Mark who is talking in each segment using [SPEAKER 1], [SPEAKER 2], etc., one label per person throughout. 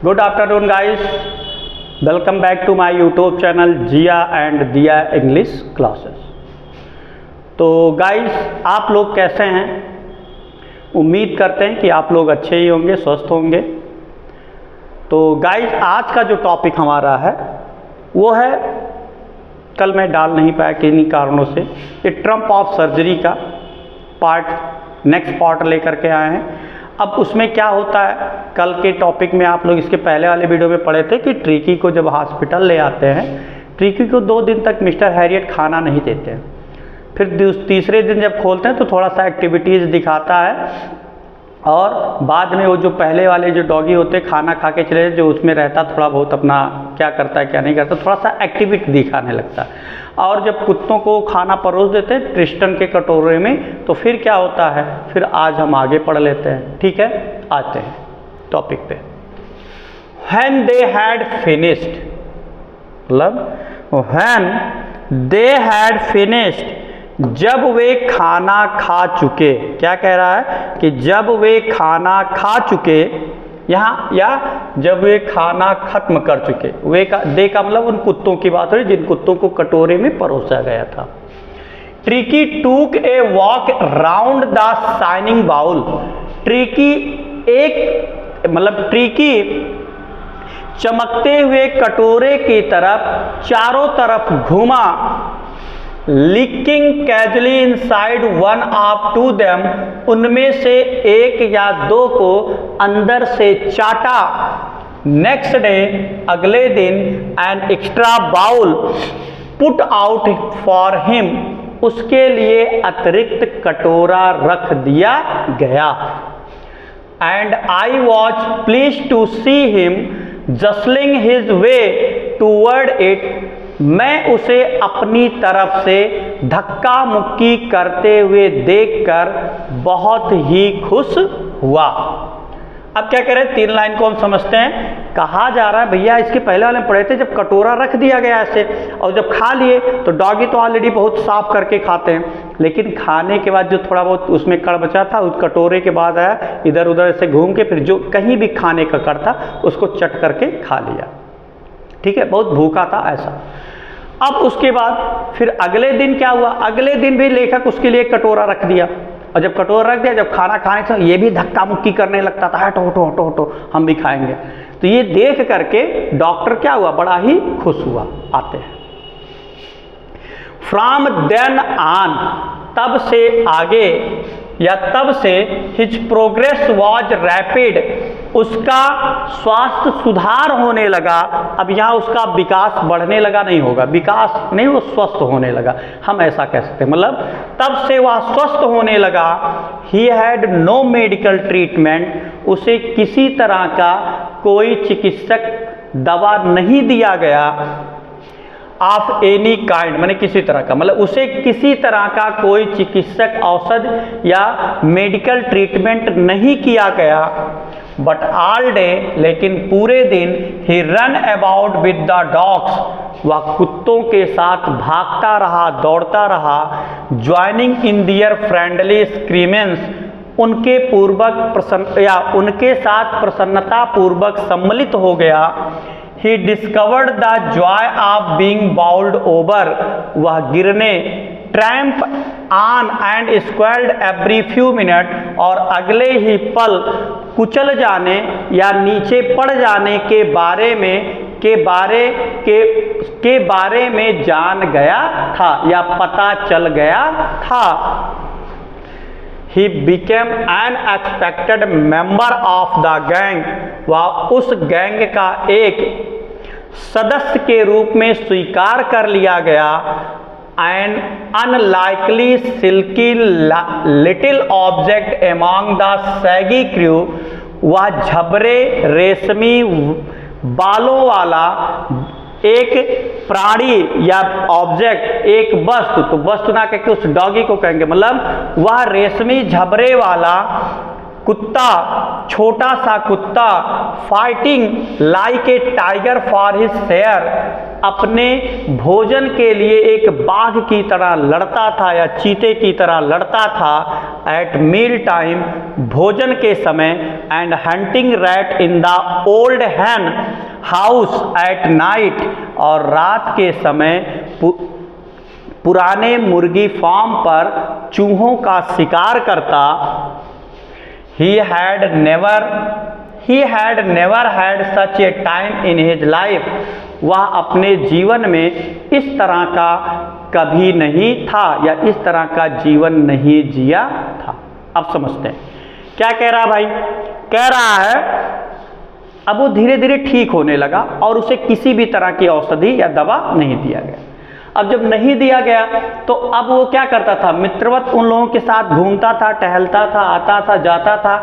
[SPEAKER 1] Good afternoon guys, welcome back to my YouTube channel Jiya and Diya English classes. तो guys आप लोग कैसे हैं? उम्मीद करते हैं कि आप लोग अच्छे ही होंगे, स्वस्थ होंगे। तो गाइस आज का जो टॉपिक हमारा है वो है, कल मैं डाल नहीं पाया किन्हीं कारणों से, ये ट्रम्प ऑफ सर्जरी का नेक्स्ट पार्ट लेकर के आए हैं। अब उसमें क्या होता है, कल के टॉपिक में आप लोग इसके पहले वाले वीडियो में पढ़े थे कि ट्रिकी को जब हॉस्पिटल ले आते हैं, ट्रिकी को 2 दिन तक मिस्टर हैरियट खाना नहीं देते हैं। फिर तीसरे दिन जब खोलते हैं तो थोड़ा सा एक्टिविटीज़ दिखाता है और बाद में वो जो पहले वाले जो डॉगी होते हैं खाना खा के चले, जो उसमें रहता थोड़ा बहुत अपना क्या करता है क्या नहीं करता, थोड़ा सा एक्टिविटी दिखाने लगता है। और जब कुत्तों को खाना परोस देते हैं ट्रिस्टन के कटोरे में, तो फिर क्या होता है, फिर आज हम आगे पढ़ लेते हैं। ठीक है, आते हैं टॉपिक पे। When they had finished, मतलब when they had finished, जब वे खाना खा चुके। क्या कह रहा है कि जब वे खाना खा चुके, यहाँ या जब वे खाना खत्म कर चुके। वे का दे का मतलब उन कुत्तों की बात हो रही जिन कुत्तों को कटोरे में परोसा गया था। Tricky took a walk round the shining bowl. Tricky Tricky चमकते हुए कटोरे की तरफ चारों तरफ घूमा। licking casually inside one of two them, उनमें से एक या 2 को अंदर से चाटा। नेक्स्ट डे, अगले दिन, an extra bowl put out for him, उसके लिए अतिरिक्त कटोरा रख दिया गया। And I was pleased to see him jostling his way toward it, मैं उसे अपनी तरफ से धक्का मुक्की करते हुए देखकर बहुत ही खुश हुआ। अब क्या कह रहे हैं, 3 लाइन को हम समझते हैं। कहा जा रहा है भैया, इसके पहले वाले पढ़े थे, जब कटोरा रख दिया गया ऐसे और जब खा लिए तो डॉगी तो ऑलरेडी बहुत साफ करके खाते हैं, लेकिन खाने के बाद जो थोड़ा बहुत उसमें कड़ बचा था उस कटोरे के बाद आया, इधर उधर से घूम के फिर जो कहीं भी खाने का कड़ था उसको चट करके खा लिया। ठीक है, बहुत भूखा था ऐसा। अब उसके बाद फिर अगले दिन क्या हुआ, अगले दिन भी लेखक उसके लिए कटोरा रख दिया, और जब कटोरा रख दिया, जब खाना खाने से ये भी धक्का मुक्की करने लगता था, हटो हटो हटो हटो हम भी खाएंगे। तो ये देख करके डॉक्टर क्या हुआ, बड़ा ही खुश हुआ। आते हैं, फ्रॉम देन ऑन, तब से आगे या तब से हिज प्रोग्रेस वॉज रैपिड, उसका स्वास्थ्य सुधार होने लगा। अब यहाँ उसका विकास बढ़ने लगा नहीं होगा, विकास नहीं, वो स्वस्थ होने लगा, हम ऐसा कह सकते हैं। मतलब तब से वह स्वस्थ होने लगा। He had no medical treatment, उसे किसी तरह का कोई चिकित्सक दवा नहीं दिया गया। ऑफ एनी काइंड, माने किसी तरह का, मतलब उसे किसी तरह का कोई चिकित्सक औषध या मेडिकल ट्रीटमेंट नहीं किया गया। बट ऑल डे, लेकिन पूरे दिन, he run about with the dogs, वह कुत्तों के साथ भागता रहा, दौड़ता रहा। ज्वाइनिंग इन दियर फ्रेंडली स्क्रीमेंस, उनके साथ प्रसन्नता पूर्वक सम्मिलित हो गया। He discovered the joy of being bowled over, वह गिरने, tramp on and squalled every few minutes, और अगले ही पल कुचल जाने या नीचे पड़ जाने के बारे में जान गया था या पता चल गया था। He became an expected member of the gang, वह उस गैंग का एक सदस्य के रूप में स्वीकार कर लिया गया। An unlikely silky little object among the shaggy crew, वह झबरे रेशमी बालों वाला एक प्राणी या ऑब्जेक्ट, एक वस्तु, तो वस्तु ना कहकर उस डॉगी को कहेंगे, मतलब वह रेशमी झबरे वाला कुत्ता, छोटा सा कुत्ता, fighting like a tiger for his share, अपने भोजन के लिए एक बाघ की तरह लड़ता था या चीते की तरह लड़ता था। एट मील टाइम, भोजन के समय, and hunting rat in the old hen house at night, और रात के समय पुराने मुर्गी फार्म पर चूहों का शिकार करता। He had never had such a time in his life. वह अपने जीवन में इस तरह का कभी नहीं था या इस तरह का जीवन नहीं जिया था। अब समझते हैं क्या कह रहा है भाई। कह रहा है अब वो धीरे धीरे ठीक होने लगा और उसे किसी भी तरह की औषधि या दवा नहीं दिया गया। अब जब नहीं दिया गया तो अब वो क्या करता था, मित्रवत उन लोगों के साथ घूमता था, टहलता था, आता था, जाता था।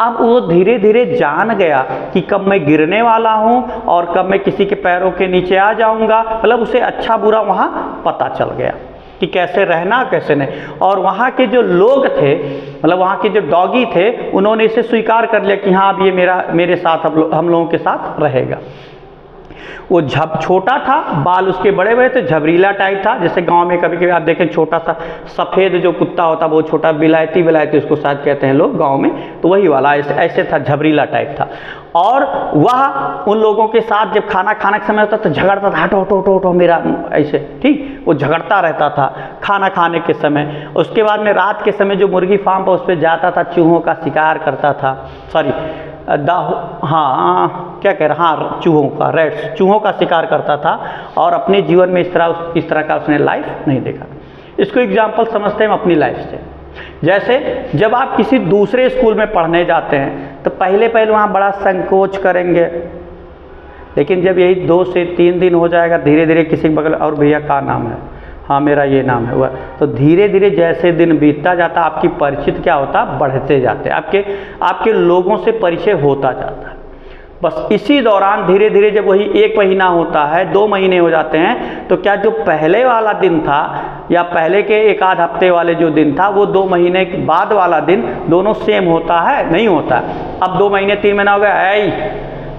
[SPEAKER 1] अब वो धीरे धीरे जान गया कि कब मैं गिरने वाला हूँ और कब मैं किसी के पैरों के नीचे आ जाऊँगा। मतलब उसे अच्छा बुरा वहाँ पता चल गया कि कैसे रहना कैसे नहीं। और वहाँ के जो लोग थे, मतलब वहाँ के जो डॉगी थे, उन्होंने इसे स्वीकार कर लिया कि हाँ अब ये मेरे साथ हम लोगों के साथ रहेगा। वो छोटा था, बाल उसके बड़े बड़े थे, झबरीला टाइप था। जैसे गांव में कभी कभी आप देखें छोटा सा सफ़ेद जो कुत्ता होता, वो छोटा बिलायती उसको शायद कहते हैं लोग गांव में, तो वही वाला ऐसे था, झबरीला टाइप था। और वह उन लोगों के साथ जब खाना खाने का समय होता तो झगड़ता था, हटो हटो हटो मेरा, ऐसे ठीक वो झगड़ता रहता था खाना खाने के समय। उसके बाद में रात के समय जो मुर्गी फार्म पर उस पर जाता था, चूहों का शिकार करता था, क्या कह रहा, हाँ चूहों का, रैट्स, चूहों का शिकार करता था। और अपने जीवन में इस तरह का उसने लाइफ नहीं देखा। इसको एग्जाम्पल समझते हैं हम अपनी लाइफ से। जैसे जब आप किसी दूसरे स्कूल में पढ़ने जाते हैं तो पहले वहाँ बड़ा संकोच करेंगे, लेकिन जब यही 2 से 3 दिन हो जाएगा, धीरे धीरे किसी के बगल, और भैया का नाम है, हाँ मेरा ये नाम है, वह तो धीरे धीरे जैसे दिन बीतता जाता आपकी परिचित क्या होता, बढ़ते जाते, आपके लोगों से परिचय होता जाता है। बस इसी दौरान धीरे धीरे जब वही 1 महीना होता है, 2 महीने हो जाते हैं, तो क्या जो पहले वाला दिन था या पहले के 1 आध हफ्ते वाले जो दिन था, वो 2 महीने के बाद वाला दिन दोनों सेम होता है? नहीं होता। अब 2 महीने 3 महीना हो गया,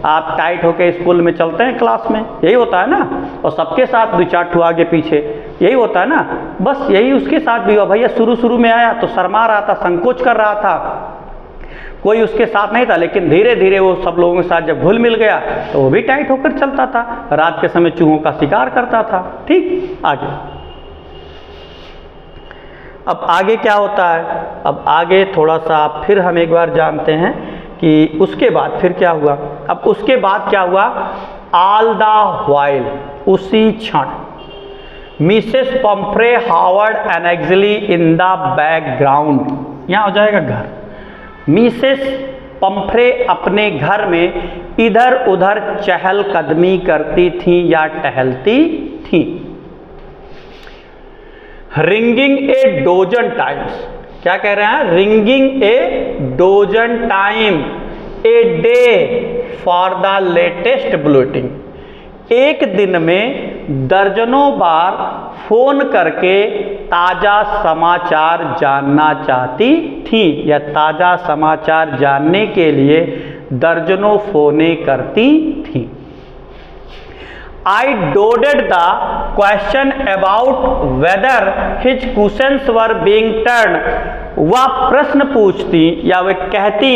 [SPEAKER 1] आप टाइट होके स्कूल में चलते हैं क्लास में, यही होता है ना, और सबके साथ 2-4 ठो आगे पीछे, यही होता है ना। बस यही उसके साथ भी हुआ। भैया शुरू में आया तो शर्मा रहा था, संकोच कर रहा था, कोई उसके साथ नहीं था, लेकिन धीरे धीरे वो सब लोगों के साथ जब घुल मिल गया तो वो भी टाइट होकर चलता था, रात के समय चूहों का शिकार करता था। ठीक, आगे अब आगे क्या होता है, अब आगे थोड़ा सा फिर हम एक बार जानते हैं कि उसके बाद फिर क्या हुआ। अब उसके बाद क्या हुआ, ऑल द व्हाइल, उसी क्षण, Mrs Pomfrey hovered anxiously in the background, यहाँ हो जाएगा घर। मिसेस पंफ्रे अपने घर में इधर उधर चहलकदमी करती थीं या टहलती थीं। रिंगिंग ए डोजन टाइम्स, क्या कह रहे हैं, ringing A dozen time a day for the latest bulletin, एक दिन में दर्जनों बार फोन करके ताज़ा समाचार जानना चाहती थी या ताज़ा समाचार जानने के लिए दर्जनों फोने करती थी। I dodged the question about whether his cushions were being turned. वह प्रश्न पूछती या वह कहती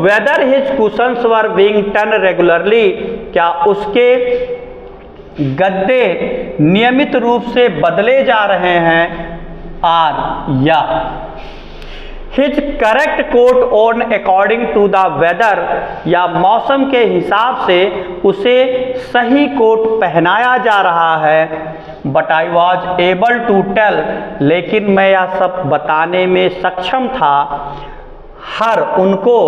[SPEAKER 1] whether his cushions were being turned regularly, क्या उसके गद्दे नियमित रूप से बदले जा रहे हैं, और या His correct coat on according to the weather, या मौसम के हिसाब से उसे सही कोट पहनाया जा रहा है। But I was able to tell, लेकिन मैं यह सब बताने में सक्षम था, हर उनको,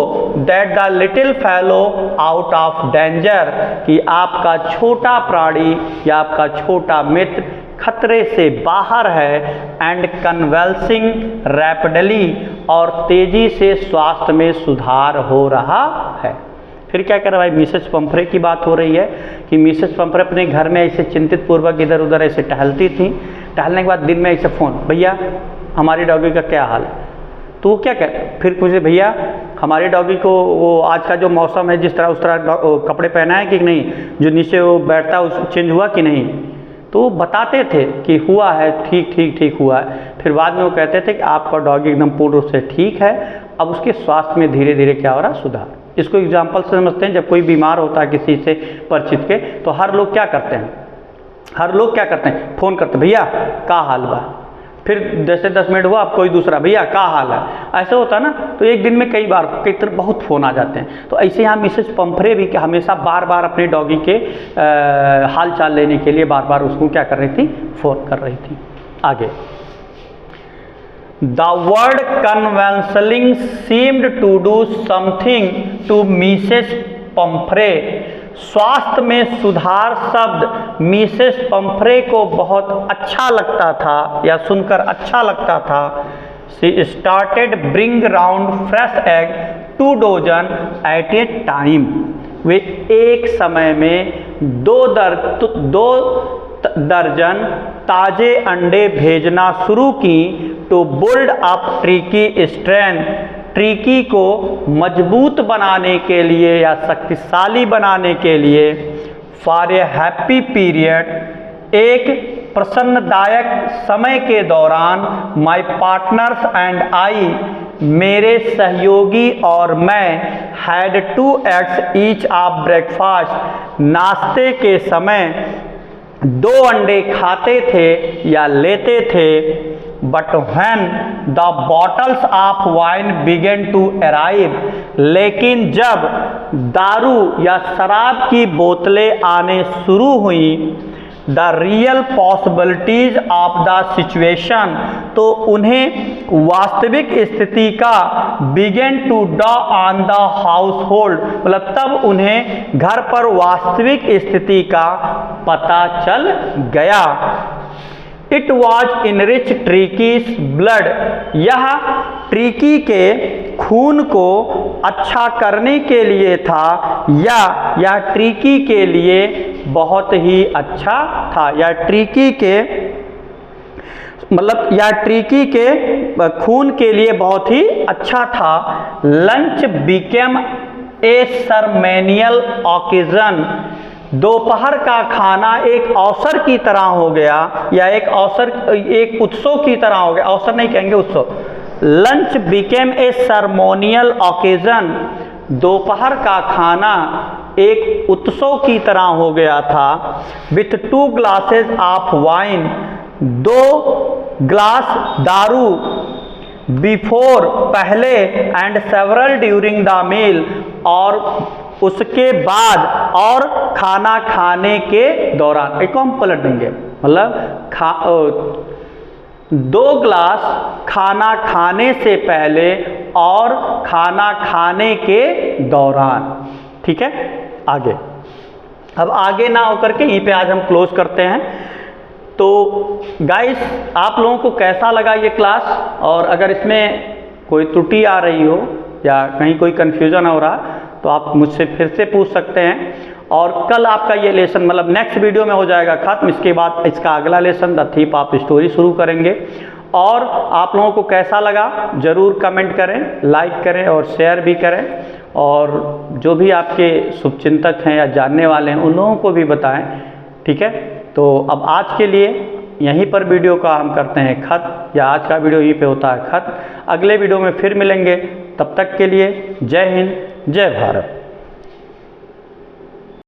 [SPEAKER 1] that the little fellow out of danger, कि आपका छोटा प्राणी या आपका छोटा मित्र खतरे से बाहर है, एंड कन्वल्सिंग रैपिडली, और तेजी से स्वास्थ्य में सुधार हो रहा है। फिर क्या कर रहा है भाई, मिसेस पंफ्रे की बात हो रही है कि मिसेस पंफ्रे अपने घर में ऐसे चिंतित पूर्वक इधर उधर ऐसे टहलती थी। टहलने के बाद दिन में ऐसे फ़ोन, भैया हमारी डॉगी का क्या हाल है, तो वो क्या कह, फिर पूछे भैया हमारे डॉगी को वो आज का जो मौसम है जिस तरह उस तरह कपड़े पहना है कि नहीं, जो नीचे वो बैठता है उस चेंज हुआ कि नहीं। तो वो बताते थे कि हुआ है, ठीक ठीक ठीक हुआ है। फिर बाद में वो कहते थे कि आपका डॉगी एकदम पूर्ण रूप से ठीक है, अब उसके स्वास्थ्य में धीरे धीरे क्या हो रहा है, सुधार। इसको एग्जाम्पल से समझते हैं, जब कोई बीमार होता है किसी से परिचित के, तो हर लोग क्या करते हैं, फ़ोन करते, भैया का हाल बा। फिर जैसे 10 मिनट हुआ, अब कोई दूसरा, भैया का हाल है, ऐसा होता है ना। तो एक दिन में कई बार बहुत फ़ोन आ जाते हैं। तो ऐसे यहाँ मिसेस पंफरे भी कि हमेशा बार बार अपने डॉगी के हाल चाल लेने के लिए बार बार उसको क्या कर रही थी, फ़ोन कर रही थी। आगे, the word convalescing seemed to do something to Mrs Pomfrey. स्वास्थ्य में सुधार शब्द मिसेस पंफरे को बहुत अच्छा लगता था या सुनकर अच्छा लगता था। She started bring round fresh egg 2 dozen at a time. वे एक समय में 2 दर्जन ताजे अंडे भेजना शुरू की। To build up Tricky strength, Tricky को मजबूत बनाने के लिए या शक्तिशाली बनाने के लिए। फॉर ए हैप्पी पीरियड, एक प्रसन्नदायक समय के दौरान। माय पार्टनर्स एंड आई, मेरे सहयोगी और मैं। Had 2 eggs each of breakfast, नाश्ते के समय 2 अंडे खाते थे या लेते थे। But when the bottles of wine began to arrive, लेकिन जब दारू या शराब की बोतलें आने शुरू हुई। The real possibilities of the situation, तो उन्हें वास्तविक स्थिति का बिगेन टू डॉ ऑन द हाउस होल्ड, मतलब तब उन्हें घर पर वास्तविक स्थिति का पता चल गया। इट वॉज इनरिच ट्रिकीज ब्लड, यह ट्रिकी के खून को अच्छा करने के लिए था, या यह ट्रिकी के लिए बहुत ही अच्छा था, या ट्रिकी के मतलब या ट्रिकी के खून के लिए बहुत ही अच्छा था। लंच बिकेम ए सर्मेनियल ऑकेजन, दोपहर का खाना एक अवसर की तरह हो गया, या एक उत्सव की तरह हो गया। अवसर नहीं कहेंगे, उत्सव। लंच बिकेम ए सर्मोनियल ऑकेजन, दोपहर का खाना एक उत्सव की तरह हो गया था। With 2 glasses of wine, 2 glass दारू। बिफोर, पहले। And several during the meal, और उसके बाद, और खाना खाने के दौरान। एक हम पलट देंगे, मतलब 2 ग्लास खाना खाने से पहले और खाना खाने के दौरान। ठीक है, आगे। अब आगे ना होकर के यहीं पे आज हम क्लोज करते हैं। तो गाइस, आप लोगों को कैसा लगा ये क्लास, और अगर इसमें कोई त्रुटि आ रही हो या कहीं कोई कन्फ्यूजन हो रहा तो आप मुझसे फिर से पूछ सकते हैं। और कल आपका ये लेसन मतलब नेक्स्ट वीडियो में हो जाएगा ख़त्म। इसके बाद इसका अगला lesson the thief of story शुरू करेंगे। और आप लोगों को कैसा लगा ज़रूर कमेंट करें, लाइक करें और शेयर भी करें। और जो भी आपके शुभचिंतक हैं या जानने वाले हैं उन लोगों को भी बताएं। ठीक है, तो अब आज के लिए यहीं पर वीडियो का हम करते हैं खत्म, या आज का वीडियो यहीं पे होता है खत्म। अगले वीडियो में फिर मिलेंगे, तब तक के लिए जय हिंद, जय भारत।